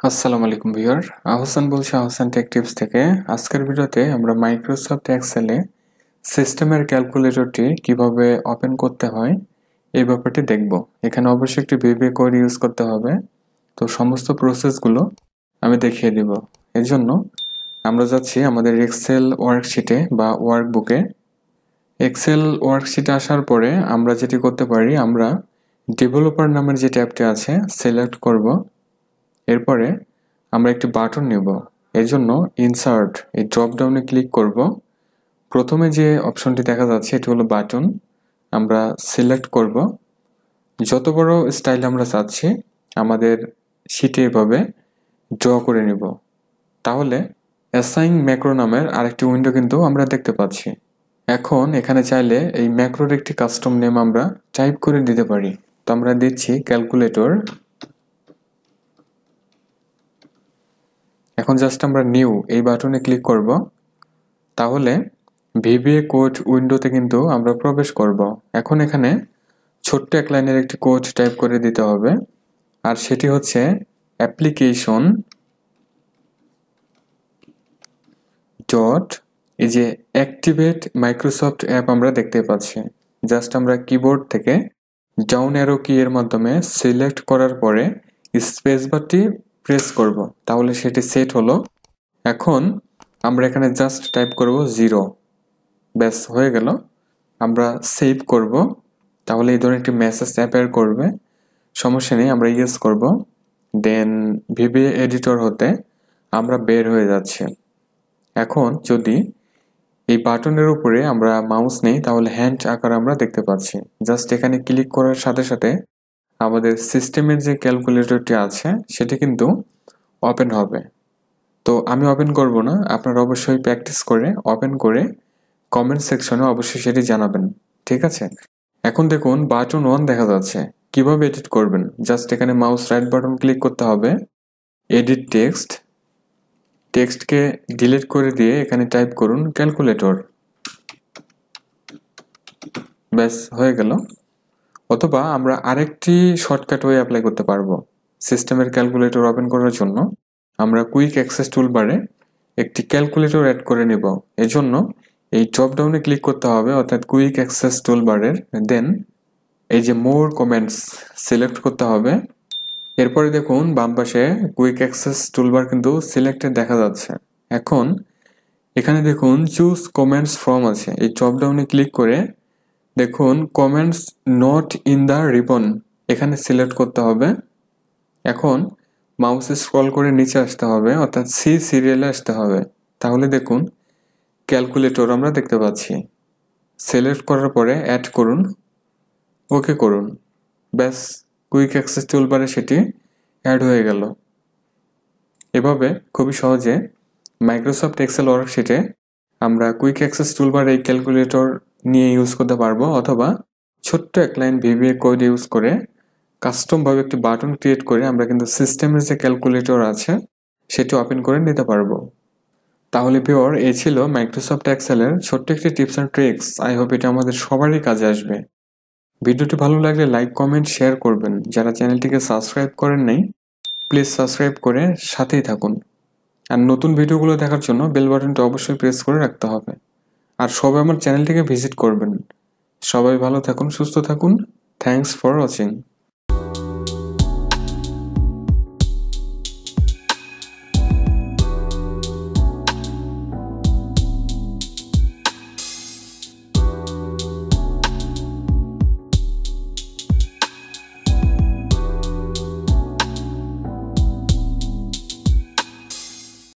আসসালামু আলাইকুম ভিউয়ার, আহসান বলছি আহসান টেক টিপস থেকে। আজকের ভিডিওতে আমরা মাইক্রোসফট এক্সেলে সিস্টেমের ক্যালকুলেটরটি কিভাবে ওপেন করতে হয় এই ব্যাপারটি দেখব। এখানে অবশ্যই একটি ভিবিএ কোড ইউজ করতে হবে। তো সমস্ত প্রসেসগুলো আমি দেখিয়ে দিব। এর জন্য আমরা যাচ্ছি আমাদের এক্সেল ওয়ার্কশিটে বা ওয়ার্কবুকে। এক্সেল ওয়ার্কশিটে আসার পরে আমরা যেটি করতে পারি, আমরা ডেভেলপার নামের যে ট্যাবটি আছে সিলেক্ট করব। এরপরে আমরা একটি বাটন নেব। এর জন্য ইনসার্ট এই ড্রপ ডাউনে ক্লিক করব। প্রথমে যে অপশনটি দেখা যাচ্ছে এটি হলো বাটন। আমরা সিলেক্ট করব। যত বড় স্টাইল আমরা চাচ্ছি আমাদের শিটে এভাবে ড্র করে নিব। তাহলে অ্যাসাইন ম্যাক্রো নামের আরেকটি উইন্ডো কিন্তু আমরা দেখতে পাচ্ছি। এখন এখানে চাইলে এই ম্যাক্রোর একটি কাস্টম নেম আমরা টাইপ করে দিতে পারি। তো আমরা দিচ্ছি ক্যালকুলেটর। এখন জাস্ট আমরা নিউ এই বাটনে ক্লিক করব। তাহলে ভিবিএ কোড উইন্ডোতে কিন্তু আমরা প্রবেশ করব। এখন এখানে ছোট্ট এক লাইনের একটি কোড টাইপ করে দিতে হবে, আর সেটি হচ্ছে অ্যাপ্লিকেশন ডট এই যে অ্যাক্টিভেট মাইক্রোসফট অ্যাপ আমরা দেখতে পাচ্ছি। জাস্ট আমরা কিবোর্ড থেকে ডাউন অ্যারো কি এর মাধ্যমে সিলেক্ট করার পরে স্পেস বারটি প্রেস করব, তাহলে সেটি সেট হলো। এখন আমরা এখানে জাস্ট টাইপ করব 0। ব্যাস হয়ে গেল। আমরা সেভ করব। তাহলে এই ধরনের একটি মেসেজ অ্যাপিয়ার করবে। সমস্যা নেই, আমরা ইউজ করব। দেন ভিবিএ এডিটর হতে আমরা বের হয়ে যাচ্ছি। এখন যদি এই বাটনের উপরে আমরা মাউস নেই তাহলে হ্যান্ড আকার আমরা দেখতে পাচ্ছি। জাস্ট এখানে ক্লিক করার সাথে সাথে আমাদের সিস্টেমের যে ক্যালকুলেটরটি আছে সেটি কিন্তু ওপেন হবে। তো আমি ওপেন করব না, আপনারা অবশ্যই প্র্যাকটিস করে ওপেন করে কমেন্ট সেকশনে অবশ্যই সেটি জানাবেন, ঠিক আছে? এখন দেখুন বাটন 1 দেখা যাচ্ছে। কিভাবে এডিট করবেন, জাস্ট এখানে মাউস রাইট বাটন ক্লিক করতে হবে, এডিট টেক্সট, টেক্সটকে ডিলিট করে দিয়ে এখানে টাইপ করুন ক্যালকুলেটর। ব্যাস হয়ে গেল। অথবা আমরা আরেকটি শর্টকাট ওয়ে অ্যাপ্লাই করতে পারবো সিস্টেমের ক্যালকুলেটর ওপেন করার জন্য। আমরা কুইক অ্যাক্সেস টুলবারে একটি ক্যালকুলেটর অ্যাড করে নিব। এজন্য এই ড্রপ ডাউনে ক্লিক করতে হবে, অর্থাৎ কুইক অ্যাক্সেস টুলবারের। দেন এই যে মোর কমেন্টস সিলেক্ট করতে হবে। এরপরে দেখুন বাম পাশে কুইক অ্যাক্সেস টুলবার কিন্তু সিলেক্টেড দেখা যাচ্ছে। এখন এখানে দেখুন চুজ কমেন্টস ফ্রম আছে, এই ড্রপ ডাউনে ক্লিক করে দেখুন comments not in the ribbon এখানে সিলেক্ট করতে হবে। এখন মাউসে স্ক্রল করে নিচে আসতে হবে, অর্থাৎ সি সিরিয়ালে আসতে হবে। তাহলে দেখুন ক্যালকুলেটর আমরা দেখতে পাচ্ছি। সিলেক্ট করার পরে অ্যাড করুন, ওকে করুন। ব্যাস কুইক অ্যাক্সেস টুলবারে সেটি অ্যাড হয়ে গেল। এভাবে খুবই সহজে মাইক্রোসফট এক্সেল ওয়ার্কশিটে আমরা কুইক অ্যাক্সেস টুলবার এই ক্যালকুলেটর নিয়ে ইউজ করতে পারবো, অথবা ছোট্ট এক লাইন ভিবিএ কোড ইউজ করে কাস্টমভাবে একটি বাটন ক্রিয়েট করে আমরা কিন্তু সিস্টেমের যে ক্যালকুলেটর আছে সেটি ওপেন করে নিতে পারবো। তাহলে ভিউয়ার, এই ছিল মাইক্রোসফট এক্সেলের ছোট্ট একটি tips and tricks. I hope এটা আমাদের সবারই কাজে আসবে। ভিডিওটি ভালো লাগলে লাইক কমেন্ট শেয়ার করবেন। যারা চ্যানেলটিকে সাবস্ক্রাইব করেন নাই প্লিজ সাবস্ক্রাইব করে সাথেই থাকুন। আর নতুন ভিডিওগুলো দেখার জন্য বেল বাটনটা অবশ্যই প্রেস করে রাখতে হবে। আর সবাই আমার চ্যানেলটিকে ভিজিট করবেন। সবাই ভালো থাকুন, সুস্থ থাকুন। Thanks for watching.